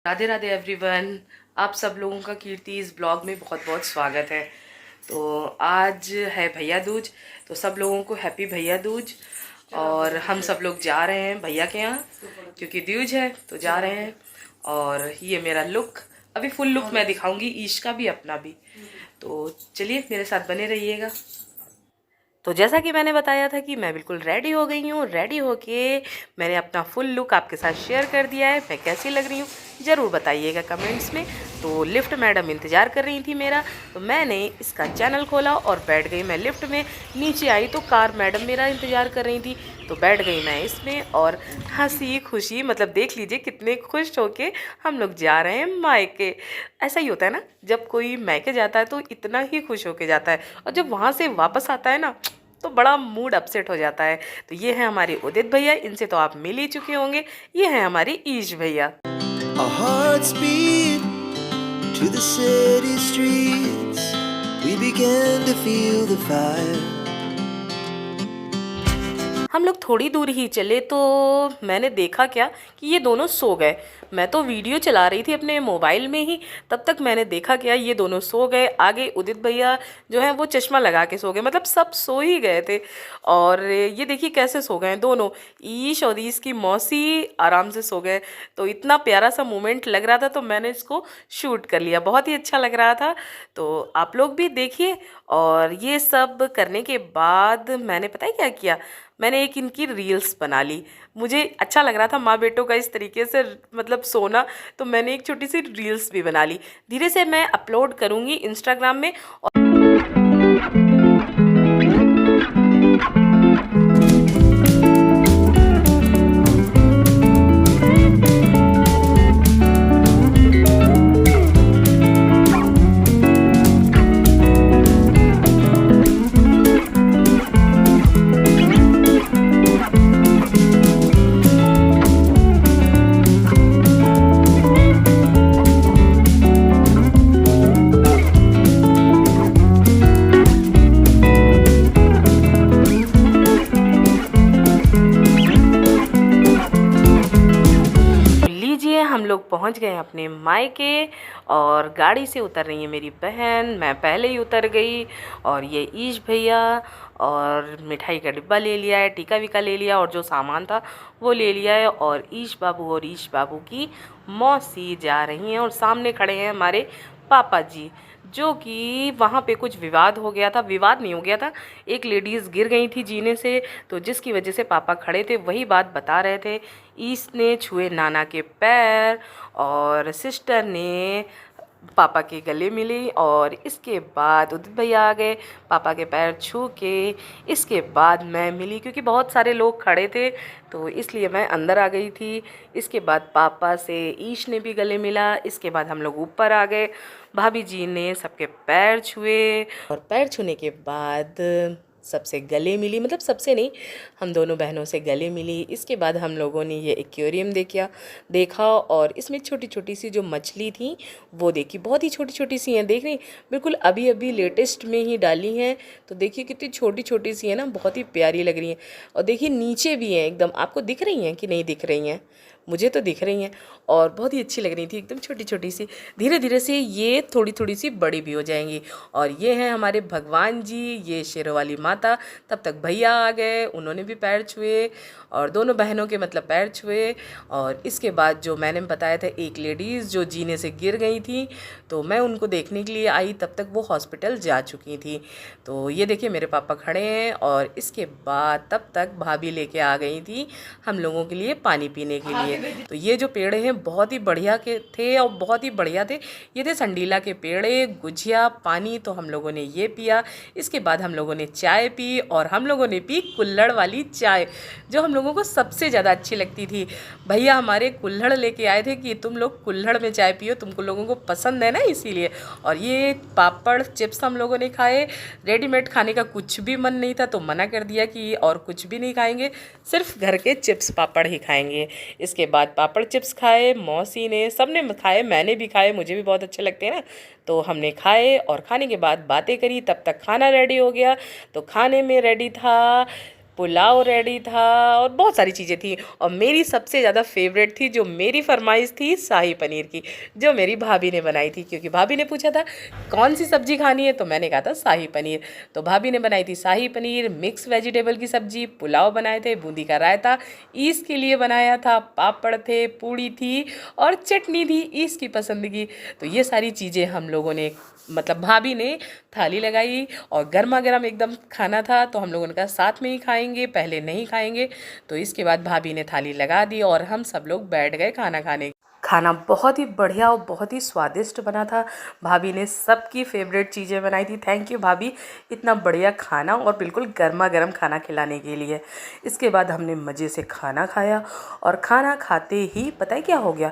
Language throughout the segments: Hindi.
राधे राधे एवरीवन। आप सब लोगों का कीर्ति इस ब्लॉग में बहुत बहुत स्वागत है। तो आज है भैया दूज, तो सब लोगों को हैप्पी भैया दूज। और हम सब लोग जा रहे हैं भैया के यहाँ क्योंकि दूज है तो जा रहे हैं। और ये मेरा लुक, अभी फुल लुक मैं दिखाऊंगी, ईश का भी अपना भी। तो चलिए मेरे साथ बने रहिएगा। तो जैसा कि मैंने बताया था कि मैं बिल्कुल रेडी हो गई हूँ। रेडी होके मैंने अपना फुल लुक आपके साथ शेयर कर दिया है। मैं कैसी लग रही हूँ ज़रूर बताइएगा कमेंट्स में। तो लिफ्ट मैडम इंतज़ार कर रही थी मेरा, तो मैंने इसका चैनल खोला और बैठ गई मैं लिफ्ट में। नीचे आई तो कार मैडम मेरा इंतज़ार कर रही थी, तो बैठ गई मैं इसमें। और हंसी खुशी, मतलब देख लीजिए कितने खुश होके हम लोग जा रहे हैं मायके। ऐसा ही होता है ना, जब कोई मायके जाता है तो इतना ही खुश होके जाता है, और जब वहाँ से वापस आता है ना तो बड़ा मूड अपसेट हो जाता है। तो ये है हमारे उदित भैया, इनसे तो आप मिल ही चुके होंगे। ये है हमारे ईश भैया। Our hearts beat to the city streets. We began to feel the fire. हम लोग थोड़ी दूर ही चले तो मैंने देखा क्या कि ये दोनों सो गए। मैं तो वीडियो चला रही थी अपने मोबाइल में ही, तब तक मैंने देखा क्या ये दोनों सो गए। आगे उदित भैया जो है वो चश्मा लगा के सो गए, मतलब सब सो ही गए थे। और ये देखिए कैसे सो गए दोनों। ईश और ईश की मौसी आराम से सो गए। तो इतना प्यारा सा मोमेंट लग रहा था, तो मैंने इसको शूट कर लिया, बहुत ही अच्छा लग रहा था। तो आप लोग भी देखिए। और ये सब करने के बाद मैंने पता है क्या किया, मैंने एक इनकी रील्स बना ली। मुझे अच्छा लग रहा था माँ बेटों का इस तरीके से मतलब सोना, तो मैंने एक छोटी सी रील्स भी बना ली। धीरे से मैं अपलोड करूँगी इंस्टाग्राम में। लीजिए हम लोग पहुंच गए अपने मायके, और गाड़ी से उतर रही है मेरी बहन, मैं पहले ही उतर गई। और ये ईश भैया, और मिठाई का डिब्बा ले लिया है, टीका वीका ले लिया, और जो सामान था वो ले लिया है। और ईश बाबू की मौसी जा रही हैं, और सामने खड़े हैं हमारे पापा जी, जो कि वहाँ पे कुछ विवाद हो गया था। विवाद नहीं हो गया था, एक लेडीज़ गिर गई थी जीने से, तो जिसकी वजह से पापा खड़े थे, वही बात बता रहे थे। इसने छुए नाना के पैर, और सिस्टर ने पापा के गले मिली, और इसके बाद उदित भैया आ गए पापा के पैर छू के। इसके बाद मैं मिली, क्योंकि बहुत सारे लोग खड़े थे तो इसलिए मैं अंदर आ गई थी। इसके बाद पापा से ईश ने भी गले मिला। इसके बाद हम लोग ऊपर आ गए, भाभी जी ने सबके पैर छुए, और पैर छूने के बाद सबसे गले मिली, मतलब सबसे नहीं, हम दोनों बहनों से गले मिली। इसके बाद हम लोगों ने ये एक्वेरियम देखा, और इसमें छोटी छोटी सी जो मछली थी वो देखी, बहुत ही छोटी छोटी सी हैं, देख रही, बिल्कुल अभी अभी लेटेस्ट में ही डाली हैं। तो देखिए कितनी छोटी छोटी सी है ना, बहुत ही प्यारी लग रही हैं। और देखिए नीचे भी हैं एकदम, आपको दिख रही हैं कि नहीं दिख रही हैं? मुझे तो दिख रही हैं, और बहुत ही अच्छी लग रही थी, एकदम छोटी छोटी सी। धीरे धीरे से ये थोड़ी थोड़ी सी बड़ी भी हो जाएंगी। और ये हैं हमारे भगवान जी, ये शेरों वाली माता। तब तक भैया आ गए, उन्होंने भी पैर छुए, और दोनों बहनों के मतलब पैर छुए। और इसके बाद जो मैंने बताया था, एक लेडीज़ जो जीने से गिर गई थी, तो मैं उनको देखने के लिए आई, तब तक वो हॉस्पिटल जा चुकी थी। तो ये देखिए मेरे पापा खड़े हैं। और इसके बाद तब तक भाभी लेके आ गई थी हम लोगों के लिए पानी पीने के लिए। तो ये जो पेड़ हैं बहुत ही बढ़िया के थे, और बहुत ही बढ़िया थे। ये थे संडीला के पेड़े, गुजिया, पानी, तो हम लोगों ने ये पिया। इसके बाद हम लोगों ने चाय पी, और हम लोगों ने पी कुल्हड़ वाली चाय, जो हम लोगों को सबसे ज़्यादा अच्छी लगती थी। भैया हमारे कुल्हड़ लेके आए थे कि तुम लोग कुल्हड़ में चाय पियो, तुमको लोगों को पसंद है ना, इसीलिए। और ये पापड़ चिप्स हम लोगों ने खाए। रेडीमेड खाने का कुछ भी मन नहीं था, तो मना कर दिया कि और कुछ भी नहीं खाएंगे, सिर्फ घर के चिप्स पापड़ ही खाएंगे। इसके बाद पापड़ चिप्स खाए, मौसी ने, सब ने खाए, मैंने भी खाए, मुझे भी बहुत अच्छे लगते हैं ना। तो हमने खाए, और खाने के बाद बातें करी, तब तक खाना रेडी हो गया। तो खाने में रेडी था पुलाव रेडी था और बहुत सारी चीज़ें थी। और मेरी सबसे ज़्यादा फेवरेट थी, जो मेरी फरमाइश थी, शाही पनीर की, जो मेरी भाभी ने बनाई थी। क्योंकि भाभी ने पूछा था कौन सी सब्ज़ी खानी है, तो मैंने कहा था शाही पनीर। तो भाभी ने बनाई थी शाही पनीर, मिक्स वेजिटेबल की सब्ज़ी, पुलाव बनाए थे, बूंदी का रायता ईस के लिए बनाया था, पापड़ थे, पूड़ी थी और चटनी थी ईस की पसंद की। तो ये सारी चीज़ें हम लोगों ने, मतलब भाभी ने थाली लगाई और गर्मा गर्म एकदम खाना था। तो हम लोगों ने कहा साथ में ही खाएंगे, पहले नहीं खाएंगे। तो इसके बाद भाभी ने थाली लगा दी और हम सब लोग बैठ गए खाना खाने। खाना बहुत ही बढ़िया और बहुत ही स्वादिष्ट बना था। भाभी ने सबकी फेवरेट चीज़ें बनाई थी। थैंक यू भाभी, इतना बढ़िया खाना और बिल्कुल गर्मा गर्म खाना खिलाने के लिए। इसके बाद हमने मज़े से खाना खाया और खाना खाते ही पता है क्या हो गया,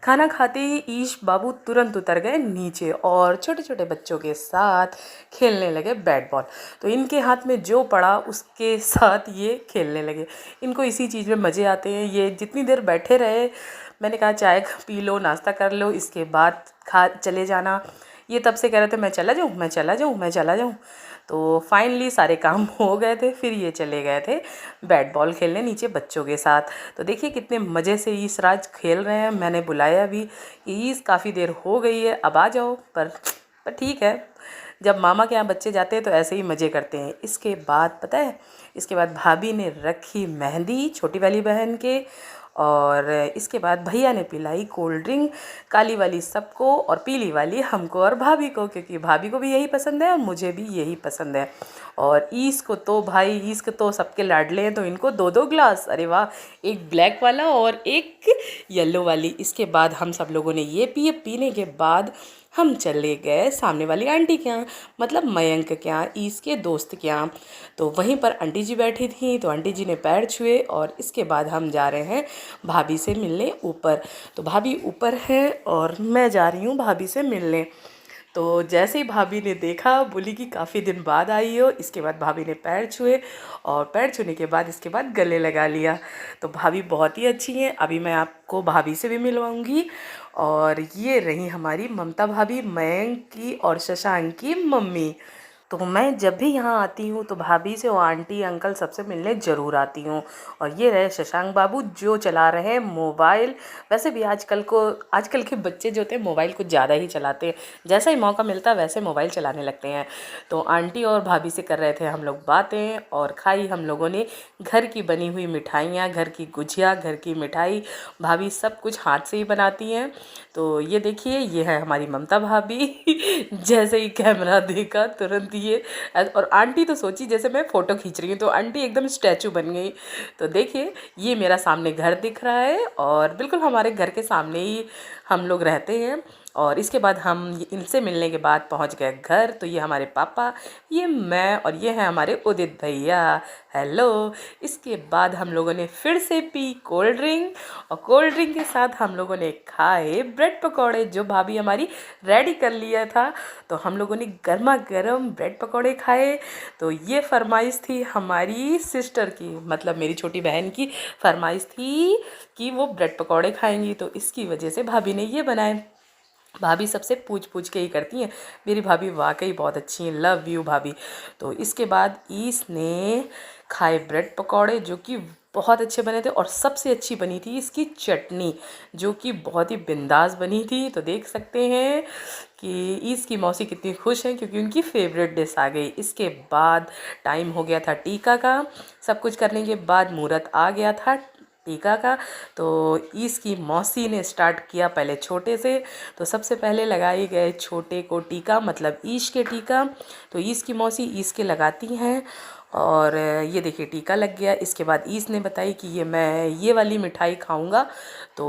खाना खाते ही ईश बाबू तुरंत उतर गए नीचे और छोटे छोटे बच्चों के साथ खेलने लगे बैट बॉल। तो इनके हाथ में जो पड़ा उसके साथ ये खेलने लगे। इनको इसी चीज़ में मज़े आते हैं। ये जितनी देर बैठे रहे, मैंने कहा चाय पी लो, नाश्ता कर लो, इसके बाद खा चले जाना। ये तब से कह रहे थे मैं चला जाऊँ, मैं चला जाऊँ, मैं चला जाऊँ। तो फाइनली सारे काम हो गए थे, फिर ये चले गए थे बैट बॉल खेलने नीचे बच्चों के साथ। तो देखिए कितने मज़े से ईस राज खेल रहे हैं। मैंने बुलाया भी कि ईस काफ़ी देर हो गई है, अब आ जाओ, पर ठीक है, जब मामा के यहाँ बच्चे जाते हैं तो ऐसे ही मज़े करते हैं। इसके बाद पता है, इसके बाद भाभी ने रखी मेहंदी छोटी वाली बहन के, और इसके बाद भैया ने पिलाई कोल्ड ड्रिंक, काली वाली सबको और पीली वाली हमको और भाभी को, क्योंकि भाभी को भी यही पसंद है और मुझे भी यही पसंद है। और ईस को तो भाई, ईस को तो सबके लाडले हैं, तो इनको दो दो ग्लास, अरे वाह, एक ब्लैक वाला और एक येलो वाली। इसके बाद हम सब लोगों ने ये पिए। पीने के बाद हम चले गए सामने वाली आंटी के यहाँ, मतलब मयंक के यहाँ, ईस के दोस्त के यहाँ। तो वहीं पर आंटी जी बैठी थी, तो आंटी जी ने पैर छुए और इसके बाद हम जा रहे हैं भाभी से मिलने ऊपर। तो भाभी ऊपर है और मैं जा रही हूँ भाभी से मिलने। तो जैसे ही भाभी ने देखा, बोली कि काफ़ी दिन बाद आई हो। इसके बाद भाभी ने पैर छुए और पैर छूने के बाद इसके बाद गले लगा लिया। तो भाभी बहुत ही अच्छी हैं। अभी मैं आपको भाभी से भी मिलवाऊंगी। और ये रही हमारी ममता भाभी, मयंक की और शशांक की मम्मी। तो मैं जब भी यहाँ आती हूँ तो भाभी से और आंटी अंकल सबसे मिलने ज़रूर आती हूँ। और ये रहे शशांक बाबू, जो चला रहे हैं मोबाइल। वैसे भी आजकल के बच्चे जो होते हैं मोबाइल कुछ ज़्यादा ही चलाते हैं, जैसा ही मौका मिलता है वैसे मोबाइल चलाने लगते हैं। तो आंटी और भाभी से कर रहे थे हम लोग बातें, और खाई हम लोगों ने घर की बनी हुई मिठाइयाँ, घर की गुजिया, घर की मिठाई। भाभी सब कुछ हाथ से ही बनाती हैं। तो ये देखिए, ये है हमारी ममता भाभी। जैसे ही कैमरा देखा तुरंत ये, और आंटी तो सोची जैसे मैं फ़ोटो खींच रही हूँ, तो आंटी एकदम स्टैचू बन गई। तो देखिए, ये मेरा सामने घर दिख रहा है और बिल्कुल हमारे घर के सामने ही हम लोग रहते हैं। और इसके बाद हम इनसे मिलने के बाद पहुंच गए घर। तो ये हमारे पापा, ये मैं, और ये हैं हमारे उदित भैया। हेलो। इसके बाद हम लोगों ने फिर से पी कोल्ड ड्रिंक, और कोल्ड ड्रिंक के साथ हम लोगों ने खाए ब्रेड पकौड़े, जो भाभी हमारी रेडी कर लिया था। तो हम लोगों ने गर्मा गर्म ब्रेड पकौड़े खाए। तो ये फरमाइश थी हमारी सिस्टर की, मतलब मेरी छोटी बहन की फरमाइश थी कि वो ब्रेड पकौड़े खाएंगी, तो इसकी वजह से भाभी ने ये बनाए। भाभी सबसे पूछ पूछ के ही करती हैं। मेरी भाभी वाकई बहुत अच्छी हैं, लव यू भाभी। तो इसके बाद ईस ने खाए ब्रेड पकौड़े, जो कि बहुत अच्छे बने थे, और सबसे अच्छी बनी थी इसकी चटनी, जो कि बहुत ही बिंदास बनी थी। तो देख सकते हैं कि ईस की मौसी कितनी खुश हैं, क्योंकि उनकी फेवरेट डिश आ गई। इसके बाद टाइम हो गया था टीका का। सब कुछ करने के बाद मुहूर्त आ गया था टीका का। तो इसकी मौसी ने स्टार्ट किया पहले छोटे से। तो सबसे पहले लगाई गए छोटे को टीका, मतलब ईश के टीका। तो ईश की मौसी ईश के लगाती हैं, और ये देखिए टीका लग गया। इसके बाद ईश ने बताई कि मैं ये वाली मिठाई खाऊंगा। तो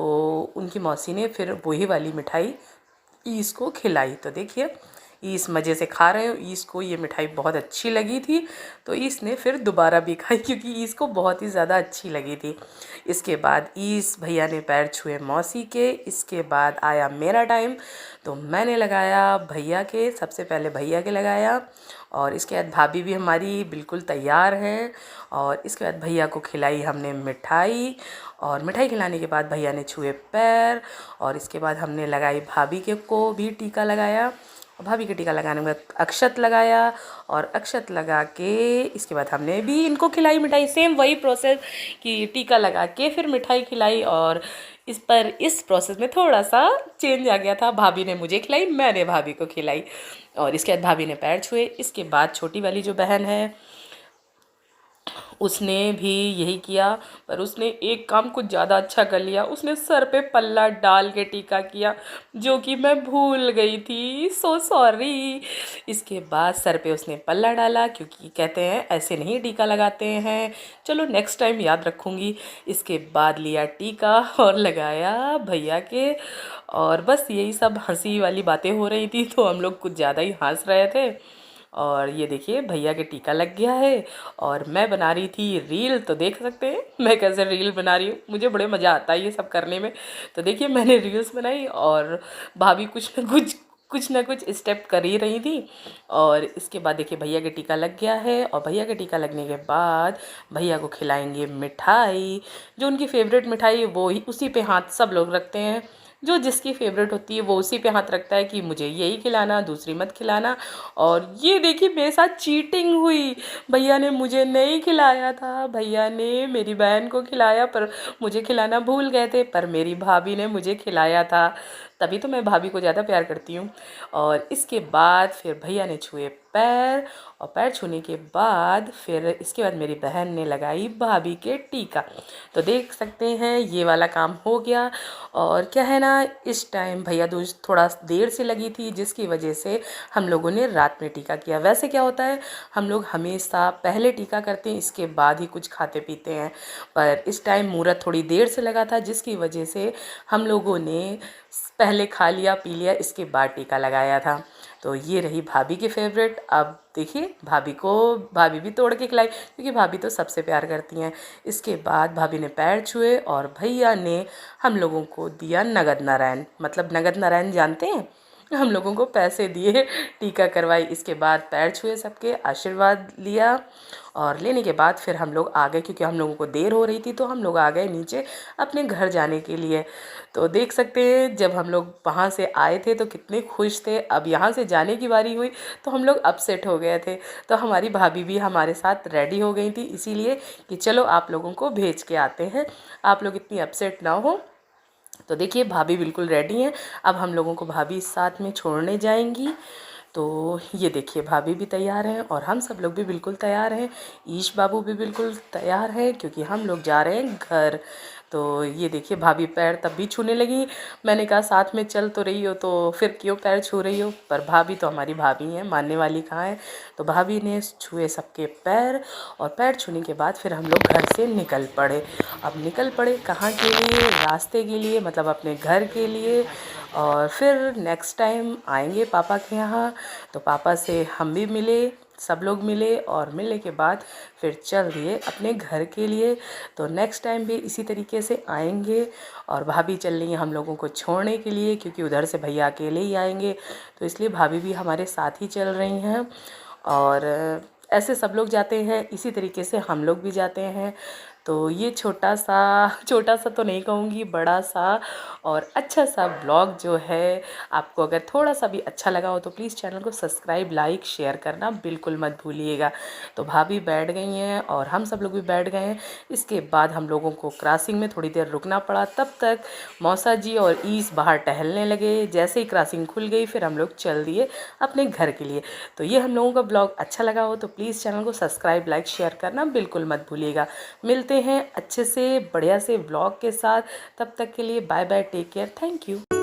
उनकी मौसी ने फिर वही वाली मिठाई ईश को खिलाई। तो देखिए, ईस मज़े से खा रहे हो। ईस को ये मिठाई बहुत अच्छी लगी थी, तो ईस ने फिर दोबारा भी खाई, क्योंकि ईस को बहुत ही ज़्यादा अच्छी लगी थी। इसके बाद ईस भैया ने पैर छुए मौसी के। इसके बाद आया मेरा टाइम, तो मैंने लगाया भैया के, सबसे पहले भैया के लगाया। और इसके बाद भाभी भी हमारी बिल्कुल तैयार हैं। और इसके बाद भैया को खिलाई हमने मिठाई, और मिठाई खिलाने के बाद भैया ने छुए पैर। और इसके बाद हमने लगाई भाभी के को भी टीका लगाया। भाभी के टीका लगाने के बाद अक्षत लगाया और अक्षत लगा के इसके बाद हमने भी इनको खिलाई मिठाई। सेम वही प्रोसेस कि टीका लगा के फिर मिठाई खिलाई। और इस प्रोसेस में थोड़ा सा चेंज आ गया था, भाभी ने मुझे खिलाई, मैंने भाभी को खिलाई। और इसके बाद भाभी ने पैर छुए। इसके बाद छोटी वाली जो बहन है उसने भी यही किया, पर उसने एक काम कुछ ज़्यादा अच्छा कर लिया, उसने सर पे पल्ला डाल के टीका किया, जो कि मैं भूल गई थी, सो सॉरी। इसके बाद सर पे उसने पल्ला डाला, क्योंकि कहते हैं ऐसे नहीं टीका लगाते हैं, चलो नेक्स्ट टाइम याद रखूँगी। इसके बाद लिया टीका और लगाया भैया के। और बस यही सब हंसी वाली बातें हो रही थी, तो हम लोग कुछ ज़्यादा ही हंस रहे थे। और ये देखिए भैया के टीका लग गया है और मैं बना रही थी रील। तो देख सकते हैं मैं कैसे रील बना रही हूँ, मुझे बड़े मज़ा आता है ये सब करने में। तो देखिए मैंने रील्स बनाई और भाभी कुछ ना कुछ स्टेप कर ही रही थी। और इसके बाद देखिए भैया के टीका लग गया है और भैया के टीका लगने के बाद भैया को खिलाएंगे मिठाई, जो उनकी फेवरेट मिठाई है वो ही उसी पे हाथ सब लोग रखते हैं। जो जिसकी फेवरेट होती है वो उसी पे हाथ रखता है कि मुझे यही खिलाना, दूसरी मत खिलाना। और ये देखिए मेरे साथ चीटिंग हुई, भैया ने मुझे नहीं खिलाया था, भैया ने मेरी बहन को खिलाया, पर मुझे खिलाना भूल गए थे, पर मेरी भाभी ने मुझे खिलाया था। तभी तो मैं भाभी को ज़्यादा प्यार करती हूँ। और इसके बाद फिर भैया ने छुए पैर, और पैर छूने के बाद फिर इसके बाद मेरी बहन ने लगाई भाभी के टीका। तो देख सकते हैं ये वाला काम हो गया। और क्या है ना, इस टाइम भैया दूज थोड़ा देर से लगी थी, जिसकी वजह से हम लोगों ने रात में टीका किया। वैसे क्या होता है, हम लोग हमेशा पहले टीका करते हैं, इसके बाद ही कुछ खाते पीते हैं, पर इस टाइम मुहूर्त थोड़ी देर से लगा था, जिसकी वजह से हम लोगों ने पहले खा लिया पी लिया, इसके बाद टीका लगाया था। तो ये रही भाभी की फेवरेट। अब देखिए भाभी भी तोड़ के खिलाई, क्योंकि भाभी तो सबसे प्यार करती हैं। इसके बाद भाभी ने पैर छुए और भैया ने हम लोगों को दिया नगद नारायण। मतलब नगद नारायण जानते हैं, हम लोगों को पैसे दिए, टीका करवाई। इसके बाद पैर छुए, सबके आशीर्वाद लिया, और लेने के बाद फिर हम लोग आ गए, क्योंकि हम लोगों को देर हो रही थी, तो हम लोग आ गए नीचे अपने घर जाने के लिए। तो देख सकते हैं जब हम लोग वहाँ से आए थे तो कितने खुश थे, अब यहाँ से जाने की बारी हुई तो हम लोग अपसेट हो गए थे। तो हमारी भाभी भी हमारे साथ रेडी हो गई थी, इसीलिए कि चलो आप लोगों को भेज के आते हैं, आप लोग इतनी अपसेट ना हो। तो देखिए भाभी बिल्कुल रेडी हैं, अब हम लोगों को भाभी साथ में छोड़ने जाएंगी। तो ये देखिए भाभी भी तैयार हैं और हम सब लोग भी बिल्कुल तैयार हैं, ईश बाबू भी बिल्कुल तैयार है, क्योंकि हम लोग जा रहे हैं घर। तो ये देखिए भाभी पैर तब भी छूने लगी, मैंने कहा साथ में चल तो रही हो तो फिर क्यों पैर छू रही हो, पर भाभी तो हमारी भाभी हैं, मानने वाली कहाँ है। तो भाभी ने छुए सबके पैर, और पैर छूने के बाद फिर हम लोग घर से निकल पड़े। अब निकल पड़े कहाँ के लिए, रास्ते के लिए, मतलब अपने घर के लिए। और फिर नेक्स्ट टाइम आएंगे पापा के यहाँ, तो पापा से हम भी मिले, सब लोग मिले, और मिलने के बाद फिर चल दिए अपने घर के लिए। तो नेक्स्ट टाइम भी इसी तरीके से आएंगे। और भाभी चल रही हैं हम लोगों को छोड़ने के लिए, क्योंकि उधर से भैया अकेले ही आएंगे, तो इसलिए भाभी भी हमारे साथ ही चल रही हैं। और ऐसे सब लोग जाते हैं, इसी तरीके से हम लोग भी जाते हैं। तो ये छोटा सा तो नहीं कहूँगी, बड़ा सा और अच्छा सा ब्लॉग जो है, आपको अगर थोड़ा सा भी अच्छा लगा हो तो प्लीज़ चैनल को सब्सक्राइब लाइक शेयर करना बिल्कुल मत भूलिएगा। तो भाभी बैठ गई हैं और हम सब लोग भी बैठ गए हैं। इसके बाद हम लोगों को क्रॉसिंग में थोड़ी देर रुकना पड़ा, तब तक मौसा जी और ईस बाहर टहलने लगे। जैसे ही क्रॉसिंग खुल गई फिर हम लोग चल दिए अपने घर के लिए। तो ये हम लोगों का ब्लॉग अच्छा लगा हो तो प्लीज़ चैनल को सब्सक्राइब लाइक शेयर करना बिल्कुल मत भूलिएगा। मिलते हैं अच्छे से बढ़िया से ब्लॉग के साथ, तब तक के लिए bye bye, take care, thank you.